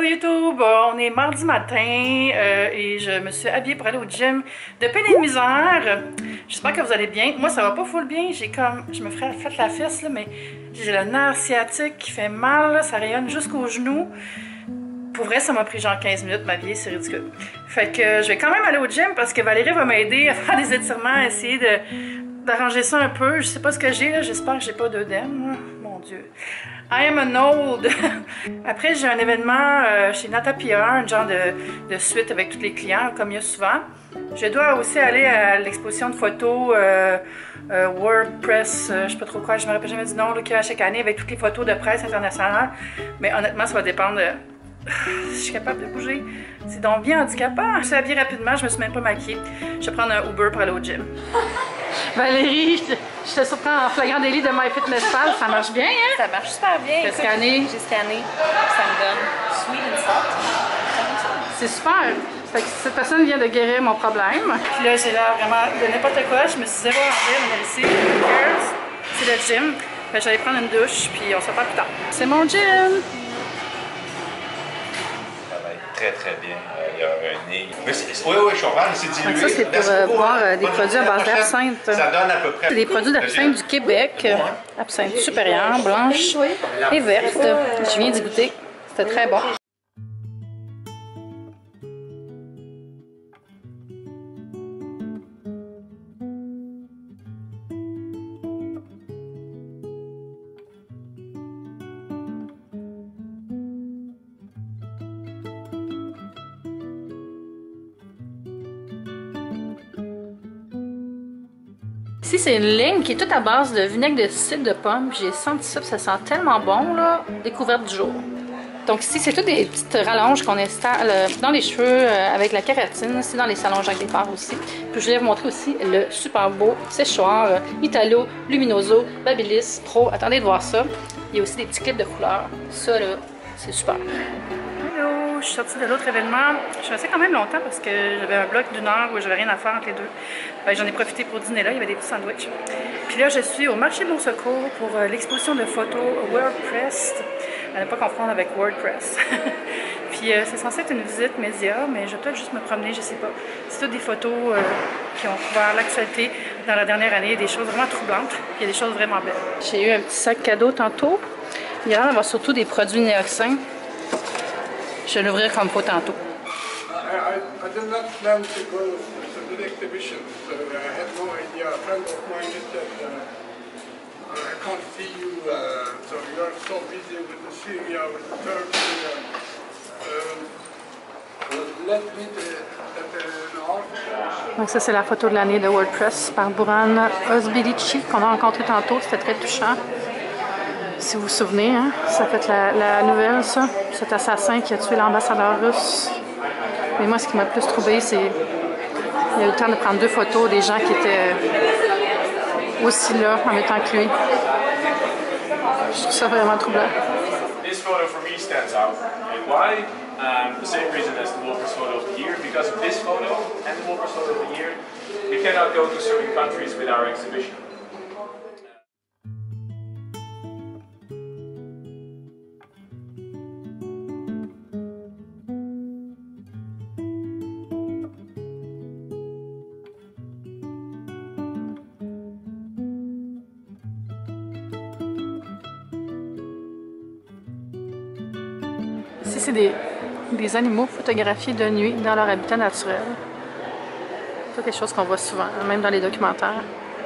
Allô YouTube, on est mardi matin et je me suis habillée pour aller au gym de peine et de misère. J'espère que vous allez bien. Moi ça va pas full bien, je me ferais fait la fesse là, mais j'ai le nerf sciatique qui fait mal, là, ça rayonne jusqu'aux genoux. Pour vrai, ça m'a pris genre 15 minutes m'habiller, c'est ridicule. Fait que je vais quand même aller au gym parce que Valérie va m'aider à faire des étirements, à essayer d'arranger ça un peu. Je sais pas ce que j'ai là, j'espère que j'ai pas d'œdème. Mon Dieu. I am an old. Après, j'ai un événement chez Nata PR, un genre de suite avec tous les clients, comme il y a souvent. Je dois aussi aller à l'exposition de photos WordPress, je sais pas trop quoi, je me rappelle jamais du nom, qu'il y a chaque année avec toutes les photos de presse internationale. Mais honnêtement, ça va dépendre de si je suis capable de bouger. C'est donc bien handicapant. Je suis habillée rapidement, je me suis même pas maquillée. Je vais prendre un Uber pour aller au gym. Valérie, je te surprends en flagrant délit de MyFitnessPal. Ça marche bien, hein? Ça marche super bien. T'as scanné? J'ai scanné. Ça me donne sweet and salt. C'est super. Fait que cette personne vient de guérir mon problème. Puis là, j'ai l'air vraiment de n'importe quoi. Je me suis zéro enlevé, mais ici, c'est le gym. Fait que j'allais prendre une douche, puis on se reparle plus tard. C'est mon gym! Très très bien. Il y a un nez. Oui, je comprends, mais c'est dilué. Donc ça, c'est pour boire des produits à base d'absinthe. Ça donne à peu près. Des produits d'absinthe du Québec. Absinthe supérieure, blanche et verte. Je viens d'y goûter. C'était très bon. Ici, c'est une ligne qui est toute à base de vinaigre de cidre de pomme. J'ai senti ça, puis ça sent tellement bon, là. Découverte du jour. Donc ici, c'est toutes des petites rallonges qu'on installe dans les cheveux avec la kératine. C'est dans les salons Jacques Desparts aussi. Puis je voulais vous montrer aussi le super beau séchoir Italo Luminoso Babyliss Pro. Attendez de voir ça. Il y a aussi des petits clips de couleurs. Ça, là, c'est super. Hello, je suis sortie de l'autre événement. Je suis restée quand même longtemps parce que j'avais un bloc d'une heure où j'avais rien à faire entre les deux. J'en ai profité pour dîner là, il y avait des petits sandwichs. Puis là, je suis au marché Bon Secours pour l'exposition de photos WordPress. À ne pas confondre avec WordPress. Puis c'est censé être une visite média, mais je vais peut-être juste me promener, je sais pas. C'est toutes des photos qui ont couvert l'actualité dans la dernière année, des choses vraiment troublantes. Il y a des choses vraiment belles. J'ai eu un petit sac cadeau tantôt. Il y a l'air d'avoir surtout des produits néoxins. Je vais l'ouvrir comme il faut tantôt. I did not plan to go to the exhibition, so I had no idea. A friend of mine said I can't see you, so you're so busy with the Syria, with the Turkey. Let me Donc ça, c'est la photo de l'année de WordPress par Buran Ozbilici qu'on a rencontré tantôt. C'était très touchant. Si vous vous souvenez, hein, ça fait la nouvelle, ça. Cet assassin qui a tué l'ambassadeur russe. Mais moi, ce qui m'a le plus troublé, c'est qu'il a eu le temps de prendre deux photos des gens qui étaient aussi là en même temps que lui. Je trouve ça vraiment troublant. This photo for me stands out. And why? The same reason as the Walker's photo of the year. Because of this photo and the Walker's photo of the year, we cannot go to certain countries with our exhibition. Ici, c'est des animaux photographiés de nuit dans leur habitat naturel. C'est quelque chose qu'on voit souvent, même dans les documentaires.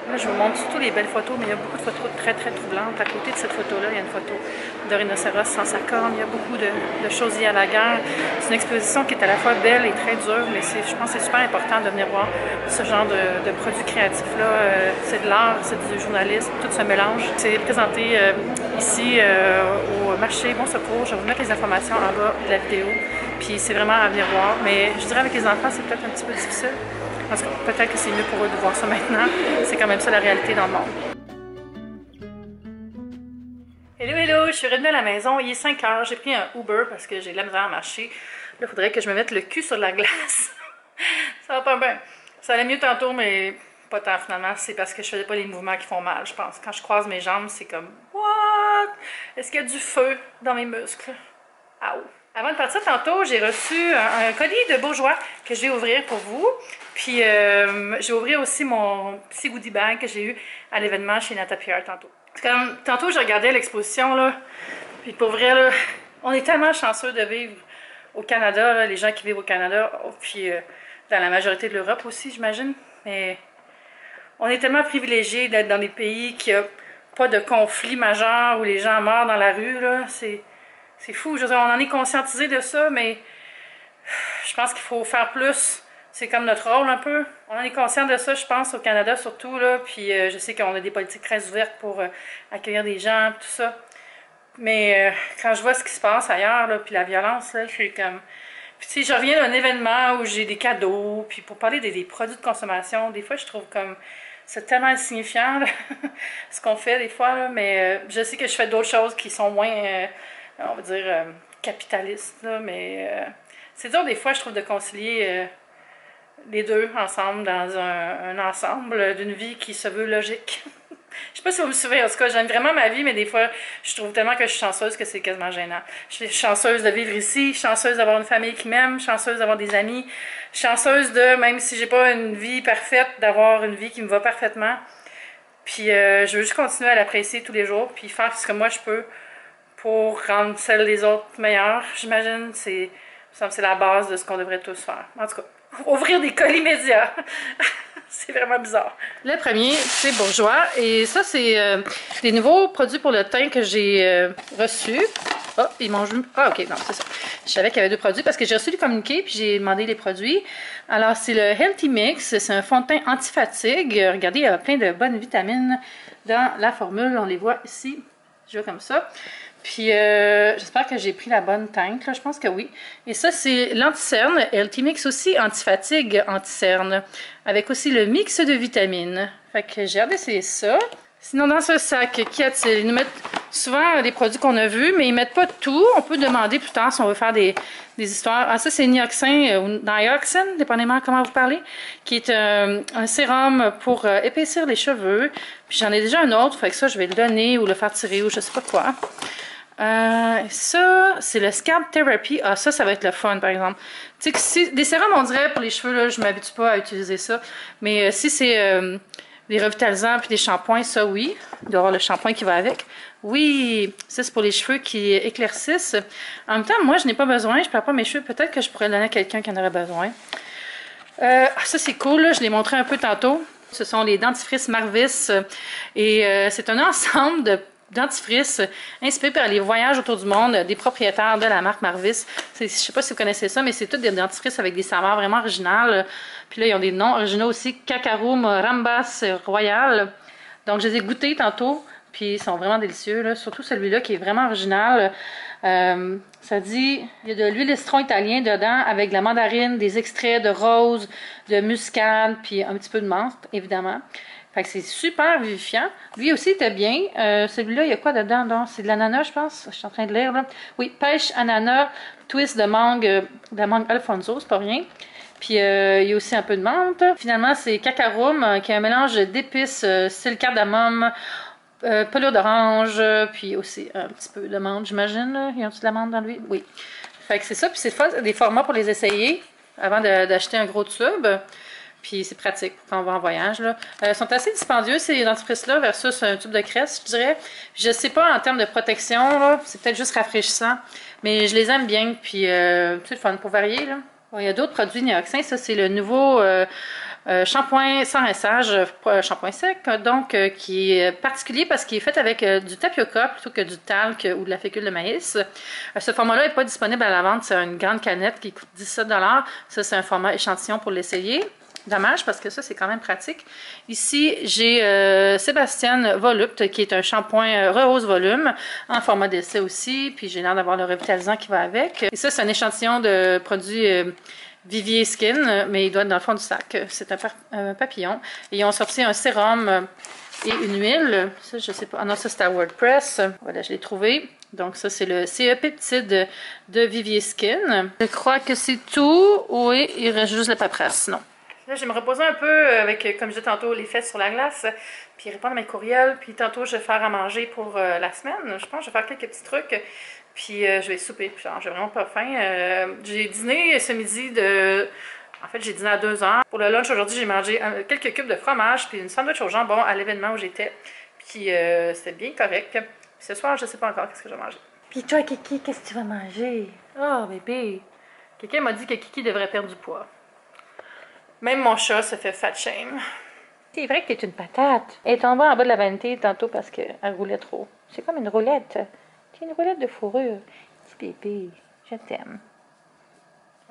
Là, je vous montre surtout les belles photos, mais il y a beaucoup de photos très très troublantes. À côté de cette photo-là, il y a une photo de rhinocéros sans sa corne. Il y a beaucoup de choses liées à la guerre. C'est une exposition qui est à la fois belle et très dure, mais je pense que c'est super important de venir voir ce genre de produits créatifs-là. C'est de l'art, c'est du journalisme, tout se mélange. C'est présenté ici au marché Bon Secours. Je vais vous mettre les informations en bas de la vidéo. Puis c'est vraiment à venir voir. Mais je dirais avec les enfants, c'est peut-être un petit peu difficile. Parce que peut-être que c'est mieux pour eux de voir ça maintenant. C'est quand même ça la réalité dans le monde. Hello, hello! Je suis revenue à la maison. Il est 5 heures. J'ai pris un Uber parce que j'ai de la misère à marcher. Là, il faudrait que je me mette le cul sur la glace. Ça va pas bien. Ça allait mieux tantôt, mais pas tant finalement. C'est parce que je faisais pas les mouvements qui font mal, je pense. Quand je croise mes jambes, c'est comme « What? Est-ce qu'il y a du feu dans mes muscles? » Aouh! Avant de partir tantôt, j'ai reçu un colis de Bourgeois que je vais ouvrir pour vous. Puis je vais ouvrir aussi mon petit goodie bag que j'ai eu à l'événement chez Nata Pierre tantôt. Comme tantôt, je regardais l'exposition, là. Puis pour vrai, là, on est tellement chanceux de vivre au Canada, là, les gens qui vivent au Canada, puis dans la majorité de l'Europe aussi, j'imagine. Mais on est tellement privilégiés d'être dans des pays qui n'ont pas de conflit majeur où les gens meurent dans la rue, là. C'est fou, je veux dire, on en est conscientisé de ça, mais je pense qu'il faut faire plus. C'est comme notre rôle un peu. On en est conscient de ça, je pense, au Canada surtout, là. Puis je sais qu'on a des politiques très ouvertes pour accueillir des gens, tout ça. Mais quand je vois ce qui se passe ailleurs, là, puis la violence, là, je suis comme... Puis tu sais, je reviens d'un événement où j'ai des cadeaux, puis pour parler des produits de consommation, des fois, je trouve comme... C'est tellement insignifiant, là, ce qu'on fait des fois, là, mais je sais que je fais d'autres choses qui sont moins... on va dire, capitaliste, là, mais c'est dur des fois, je trouve, de concilier les deux ensemble dans un ensemble d'une vie qui se veut logique. Je sais pas si vous me suivez, en tout cas, j'aime vraiment ma vie, mais des fois, je trouve tellement que je suis chanceuse que c'est quasiment gênant. Je suis chanceuse de vivre ici, chanceuse d'avoir une famille qui m'aime, chanceuse d'avoir des amis, chanceuse de, même si j'ai pas une vie parfaite, d'avoir une vie qui me va parfaitement. Puis je veux juste continuer à l'apprécier tous les jours, puis faire ce que moi je peux pour rendre celle des autres meilleure, j'imagine. C'est la base de ce qu'on devrait tous faire. En tout cas, ouvrir des colis médias. C'est vraiment bizarre. Le premier, c'est Bourgeois. Et ça, c'est des nouveaux produits pour le teint que j'ai reçus. Oh, ils mangent... Ah, ok, non, c'est ça. Je savais qu'il y avait deux produits parce que j'ai reçu le communiqué puis j'ai demandé les produits. Alors, c'est le Healthy Mix. C'est un fond de teint anti-fatigue. Regardez, il y a plein de bonnes vitamines dans la formule. On les voit ici. Je vois comme ça. Puis, j'espère que j'ai pris la bonne teinte, là. Je pense que oui. Et ça, c'est l'anti-cerne. Healthy Mix aussi, anti-fatigue, anti-cerne. Avec aussi le mix de vitamines. Fait que j'ai hâte d'essayer ça. Sinon, dans ce sac, qu'y a-t-il? Ils nous mettent souvent des produits qu'on a vus, mais ils mettent pas tout. On peut demander plus tard si on veut faire des histoires. Ah, ça, c'est Nioxin, ou Dioxin, dépendamment comment vous parlez, qui est un sérum pour épaissir les cheveux. Puis j'en ai déjà un autre, fait que ça, je vais le donner ou le faire tirer ou je sais pas quoi. Ça, c'est le Scalp Therapy. Ah, ça va être le fun, par exemple. Tu sais, des sérums, on dirait, pour les cheveux, là, je m'habitue pas à utiliser ça. Mais si c'est des revitalisants puis des shampoings, ça, oui. Il doit y avoir le shampoing qui va avec. Oui, ça, c'est pour les cheveux qui éclaircissent. En même temps, moi, je n'ai pas besoin. Je perds pas mes cheveux. Peut-être que je pourrais le donner à quelqu'un qui en aurait besoin. Ça, c'est cool, là. Je l'ai montré un peu tantôt. Ce sont les dentifrices Marvis. Et c'est un ensemble de dentifrice inspiré par les voyages autour du monde des propriétaires de la marque Marvis. Je sais pas si vous connaissez ça, mais c'est tous des dentifrices avec des saveurs vraiment originales. Puis là, ils ont des noms originaux aussi. Kakaroum, Rambas, Royal. Donc, je les ai goûtés tantôt. Puis, ils sont vraiment délicieux, là. Surtout celui-là qui est vraiment original. Ça dit, il y a de l'huile de citron italien dedans avec de la mandarine, des extraits de rose, de muscade, puis un petit peu de menthe, évidemment. Fait que c'est super vivifiant. Lui aussi était bien. Celui-là, il y a quoi dedans? C'est de l'ananas, je pense. Je suis en train de lire, là. Oui, pêche, ananas, twist de mangue Alfonso, c'est pas rien. Puis il y a aussi un peu de menthe. Finalement, c'est Kakaroum, qui est un mélange d'épices, style cardamome, pelure d'orange, puis aussi un petit peu de menthe, j'imagine. Il y a un petit de la menthe dans lui? Oui. Fait que c'est ça. Puis c'est des formats pour les essayer avant d'acheter un gros tube. Puis c'est pratique pour quand on va en voyage. Là. Ils sont assez dispendieux, ces dentifrices-là, versus un tube de Crest, je dirais. Je sais pas en termes de protection, c'est peut-être juste rafraîchissant. Mais je les aime bien, puis c'est le fun pour varier. Là. Bon, il y a d'autres produits Nioxin. Ça, c'est le nouveau shampoing sans rinçage, shampoing sec, donc qui est particulier parce qu'il est fait avec du tapioca plutôt que du talc ou de la fécule de maïs. Ce format-là n'est pas disponible à la vente. C'est une grande canette qui coûte 17 $. Ça, c'est un format échantillon pour l'essayer. Dommage parce que ça, c'est quand même pratique. Ici, j'ai Sébastien Volupt qui est un shampoing rehausse volume en format d'essai aussi. Puis j'ai l'air d'avoir le revitalisant qui va avec. Et ça, c'est un échantillon de produits Vivier Skin, mais il doit être dans le fond du sac. C'est un papillon. Et ils ont sorti un sérum et une huile. Ça, je sais pas. Ah non, ça, c'est à WordPress. Voilà, je l'ai trouvé. Donc ça, c'est le CE Peptide de Vivier Skin. Je crois que c'est tout. Oui, il reste juste la paperasse. Non. Là, je vais me reposer un peu avec, comme je disais tantôt, les fesses sur la glace, puis répondre à mes courriels, puis tantôt, je vais faire à manger pour la semaine. Je pense que je vais faire quelques petits trucs. Puis je vais souper. Puis genre, j'ai vraiment pas faim. J'ai dîné ce midi de... En fait, j'ai dîné à 2h. Pour le lunch aujourd'hui, j'ai mangé quelques cubes de fromage puis une sandwich au jambon à l'événement où j'étais. Puis c'était bien correct. Puis ce soir, je sais pas encore qu'est-ce que je vais manger. Puis toi, Kiki, qu'est-ce que tu vas manger? Oh, bébé! Quelqu'un m'a dit que Kiki devrait perdre du poids. Même mon chat se fait fat shame. C'est vrai que t'es une patate. Elle est tombée en bas de la vanité tantôt parce qu'elle roulait trop. C'est comme une roulette. C'est une roulette de fourrure. Petit bébé, je t'aime.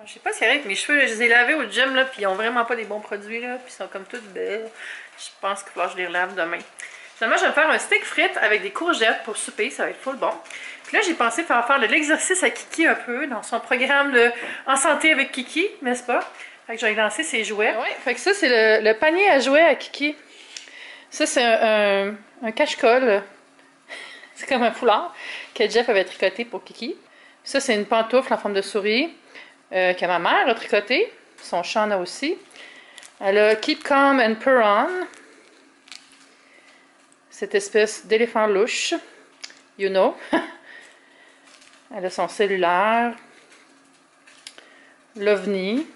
Je sais pas si c'est vrai que mes cheveux, là, je les ai lavés au gym, là, puis ils ont vraiment pas des bons produits, là, puis ils sont comme tous belles. Je pense qu'il va falloir que je les relave demain. Finalement, je vais me faire un steak frites avec des courgettes pour souper, ça va être full bon. Puis là, j'ai pensé faire de l'exercice à Kiki un peu dans son programme de En santé avec Kiki, n'est-ce pas? Fait que je vais lancer ses jouets. Ouais, fait que ça, c'est le panier à jouets à Kiki. Ça, c'est un cache-colle. C'est comme un foulard que Jeff avait tricoté pour Kiki. Ça, c'est une pantoufle en forme de souris que ma mère a tricoté. Son chat en a aussi. Elle a Keep Calm and Purr On. Cette espèce d'éléphant louche. You know. Elle a son cellulaire. L'OVNI.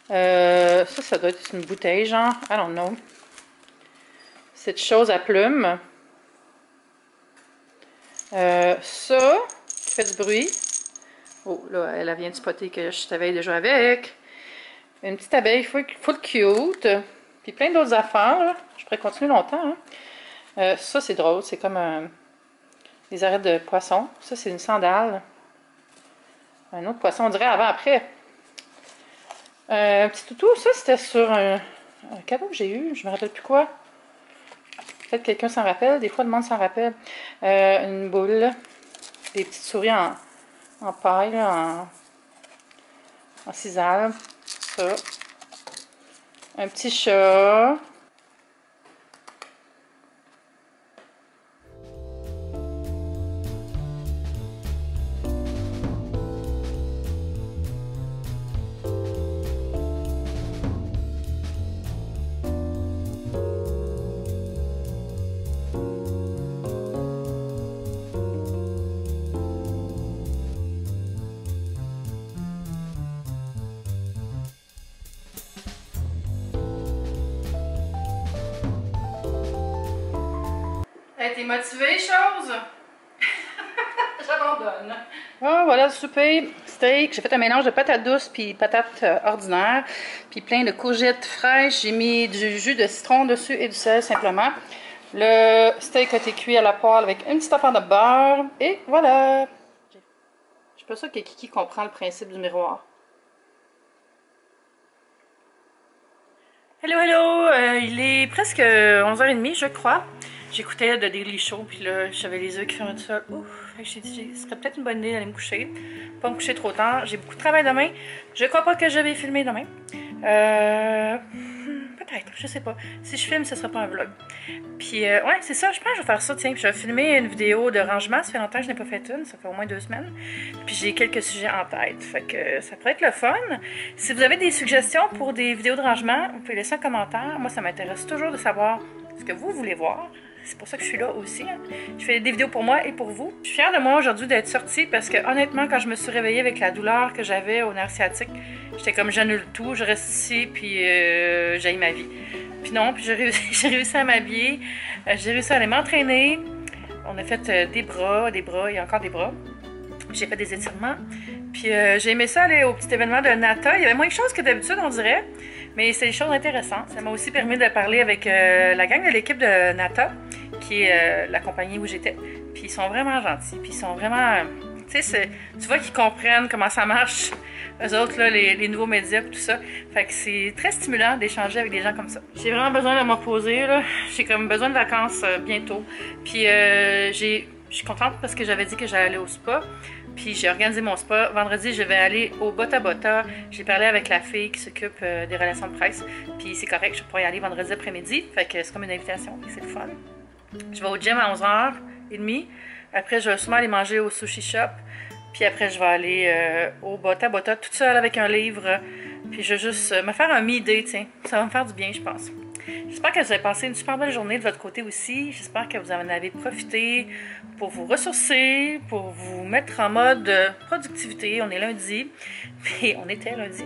Ça doit être une bouteille, genre. I don't know. Cette chose à plumes. Ça, qui fait du bruit. Oh, là, elle vient de spotter que je t'avais déjà avec. Une petite abeille full cute. Puis plein d'autres affaires, là. Je pourrais continuer longtemps, hein. Ça, c'est drôle. C'est comme des arêtes de poisson. Ça, c'est une sandale. Un autre poisson, on dirait avant-après. Un petit toutou, ça c'était sur un cadeau que j'ai eu, je me rappelle plus quoi. Peut-être quelqu'un s'en rappelle, des fois le monde s'en rappelle. Une boule, des petites souris en paille, là, en sisal. Ça. Un petit chat. T'es motivée, chose? J'abandonne. Oh, voilà le souper. Steak. J'ai fait un mélange de patates douces puis patates ordinaires. Puis plein de courgettes fraîches. J'ai mis du jus de citron dessus et du sel simplement. Le steak a été cuit à la poêle avec une petite affaire de beurre. Et voilà. Je suis pas sûre que Kiki comprend le principe du miroir. Hello, hello! Il est presque 11h30, je crois. J'écoutais The Daily Show, puis là, j'avais les yeux qui fermaient tout seul. Ouf! Fait que j'ai dit, ce serait peut-être une bonne idée d'aller me coucher. Pas me coucher trop tard. J'ai beaucoup de travail demain. Je crois pas que je vais filmer demain. Peut-être, je sais pas. Si je filme, ce sera pas un vlog. Puis, ouais, c'est ça. Je pense que je vais faire ça. Tiens, je vais filmer une vidéo de rangement. Ça fait longtemps que je n'ai pas fait une. Ça fait au moins 2 semaines. Puis, j'ai quelques sujets en tête. Fait que ça pourrait être le fun. Si vous avez des suggestions pour des vidéos de rangement, vous pouvez laisser un commentaire. Moi, ça m'intéresse toujours de savoir ce que vous voulez voir. C'est pour ça que je suis là aussi. Hein. Je fais des vidéos pour moi et pour vous. Je suis fière de moi aujourd'hui d'être sortie parce que honnêtement, quand je me suis réveillée avec la douleur que j'avais au nerf sciatique, j'étais comme j'annule tout, je reste ici puis j'aille ma vie. Puis non, puis j'ai réussi à m'habiller, j'ai réussi à aller m'entraîner. On a fait des bras, il y a encore des bras. J'ai fait des étirements. Puis j'ai aimé ça aller au petit événement de Nata. Il y avait moins de choses que d'habitude, on dirait. Mais c'est des choses intéressantes. Ça m'a aussi permis de parler avec la gang de l'équipe de Nata, qui est la compagnie où j'étais. Puis ils sont vraiment gentils. Puis ils sont vraiment... Tu sais, tu vois qu'ils comprennent comment ça marche, eux autres, là, les nouveaux médias et tout ça. Fait que c'est très stimulant d'échanger avec des gens comme ça. J'ai vraiment besoin de me reposer, là. J'ai comme besoin de vacances bientôt. Puis je suis contente parce que j'avais dit que j'allais aller au spa. Puis j'ai organisé mon spa. Vendredi, je vais aller au Bota Bota. J'ai parlé avec la fille qui s'occupe des relations de presse. Puis c'est correct, je pourrais y aller vendredi après-midi. Fait que c'est comme une invitation. C'est le fun. Je vais au gym à 11h30. Après, je vais sûrement aller manger au sushi shop. Puis après, je vais aller au Bota Bota toute seule avec un livre. Puis je vais juste me faire un me-day, tiens. Ça va me faire du bien, je pense. J'espère que vous avez passé une super belle journée de votre côté aussi. J'espère que vous en avez profité pour vous ressourcer, pour vous mettre en mode productivité. On est lundi, puis on était lundi.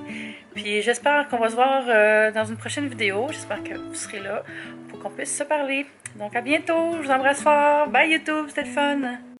Puis j'espère qu'on va se voir dans une prochaine vidéo. J'espère que vous serez là pour qu'on puisse se parler. Donc à bientôt, je vous embrasse fort. Bye YouTube, c'était le fun!